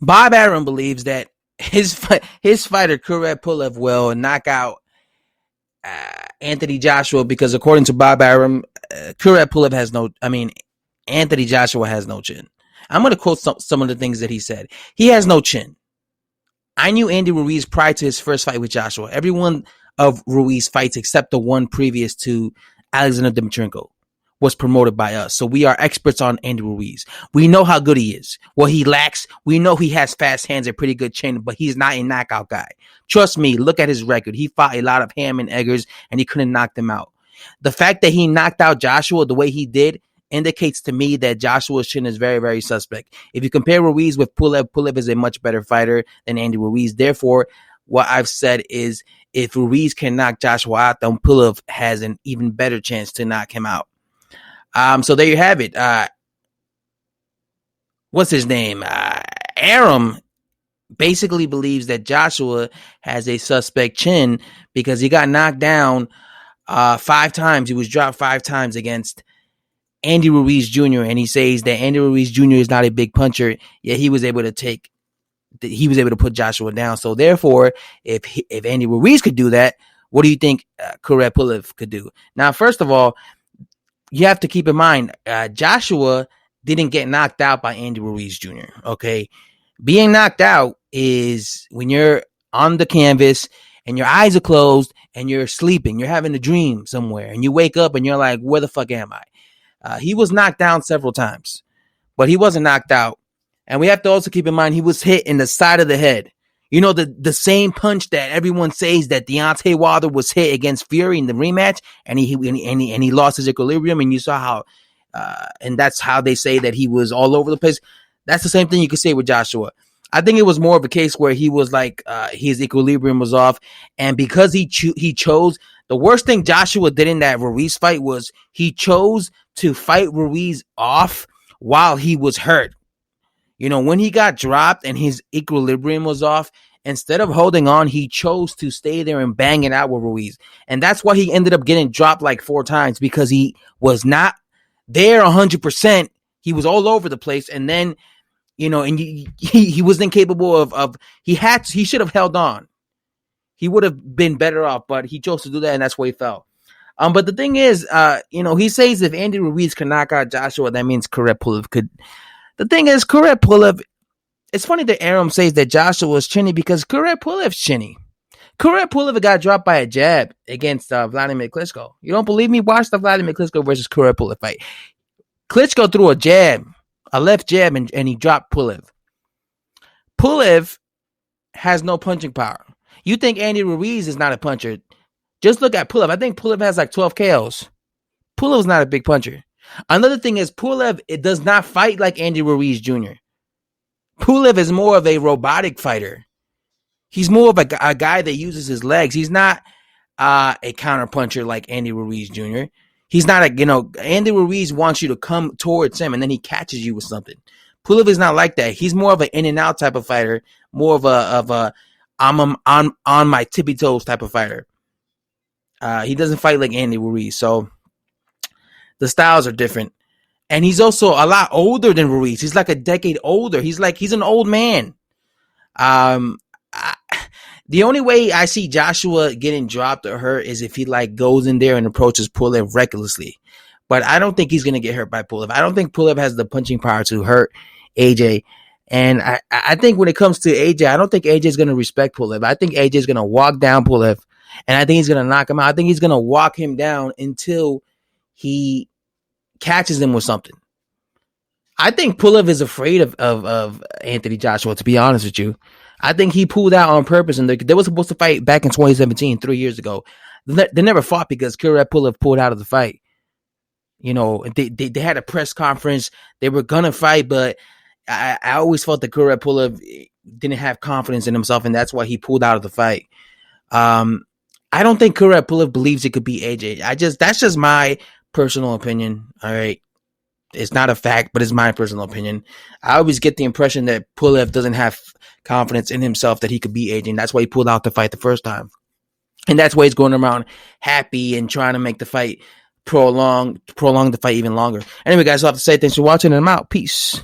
Bob Arum believes that his fighter Pulev will knock out Anthony Joshua because according to Bob Arum, Pulev has no. I mean, Anthony Joshua has no chin. I'm going to quote some of the things that he said. He has no chin. I knew Andy Ruiz prior to his first fight with Joshua. Every one of Ruiz fights except the one previous to Alexander Dimitrienko was promoted by us. So we are experts on Andy Ruiz. We know how good he is. What he lacks, we know he has fast hands and pretty good chin, but he's not a knockout guy. Trust me, look at his record. He fought a lot of ham and eggers and he couldn't knock them out. The fact that he knocked out Joshua the way he did indicates to me that Joshua's chin is very, very suspect. If you compare Ruiz with Pulev, Pulev is a much better fighter than Andy Ruiz. Therefore, what I've said is if Ruiz can knock Joshua out, then Pulev has an even better chance to knock him out. So there you have it. What's his name? Arum basically believes that Joshua has a suspect chin because he got knocked down 5 times. He was dropped 5 times against Andy Ruiz Jr. And he says that Andy Ruiz Jr. is not a big puncher, yet he was able to put Joshua down. So therefore, if Andy Ruiz could do that, what do you think Pulev could do? Now, first of all, you have to keep in mind, Joshua didn't get knocked out by Andy Ruiz Jr. Okay, being knocked out is when you're on the canvas and your eyes are closed and you're sleeping, you're having a dream somewhere, and you wake up and you're like, "Where the fuck am I?" He was knocked down several times, but he wasn't knocked out. And we have to also keep in mind he was hit in the side of the head. You know, the same punch that everyone says that Deontay Wilder was hit against Fury in the rematch, and he lost his equilibrium, and you saw how, and that's how they say that he was all over the place. That's the same thing you could say with Joshua. I think it was more of a case where he was like his equilibrium was off, and because he chose the worst thing Joshua did in that Ruiz fight was he chose to fight Ruiz off while he was hurt. You know, when he got dropped and his equilibrium was off, instead of holding on, he chose to stay there and bang it out with Ruiz. And that's why he ended up getting dropped like 4 times because he was not there 100%. He was all over the place. And then, you know, and he was incapable of he should have held on. He would have been better off, but he chose to do that, and that's where he fell. But the thing is, you know, he says if Andy Ruiz can knock out Joshua, that means Pulev could. The thing is, Pulev, it's funny that Arum says that Joshua was chinny because Pulev's chinny. Pulev got dropped by a jab against Vladimir Klitschko. You don't believe me? Watch the Vladimir Klitschko versus Pulev fight. Klitschko threw a left jab, and he dropped Pulev. Pulev has no punching power. You think Andy Ruiz is not a puncher? Just look at Pulev. I think Pulev has like 12 KOs. Pulev's not a big puncher. Another thing is Pulev, it does not fight like Andy Ruiz Jr. Pulev is more of a robotic fighter. He's more of a guy that uses his legs. He's not a counter puncher like Andy Ruiz Jr. He's not Andy Ruiz wants you to come towards him and then he catches you with something. Pulev is not like that. He's more of an in and out type of fighter, more of a I'm on my tippy toes type of fighter. He doesn't fight like Andy Ruiz, so the styles are different. And he's also a lot older than Ruiz. He's like a decade older. He's an old man. The only way I see Joshua getting dropped or hurt is if he like goes in there and approaches Pulev recklessly. But I don't think he's going to get hurt by Pulev. I don't think Pulev has the punching power to hurt AJ. And I think when it comes to AJ, I don't think AJ is going to respect Pulev. I think AJ is going to walk down Pulev, and I think he's going to knock him out. I think he's going to walk him down until he catches him with something. I think Pulev is afraid of Anthony Joshua, to be honest with you. I think he pulled out on purpose, and they were supposed to fight back in 2017, 3 years ago. They never fought because Pulev pulled out of the fight. You know, they had a press conference. They were going to fight, but I always felt that Pulev didn't have confidence in himself, and that's why he pulled out of the fight. I don't think Pulev believes it could be AJ. That's just my personal opinion. All right. It's not a fact, but it's my personal opinion. I always get the impression that Pulev doesn't have confidence in himself that he could beat AJ. And that's why he pulled out the fight the first time. And that's why he's going around happy and trying to make the fight prolong the fight even longer. Anyway, guys, I'll have to say thanks for watching, and I'm out. Peace.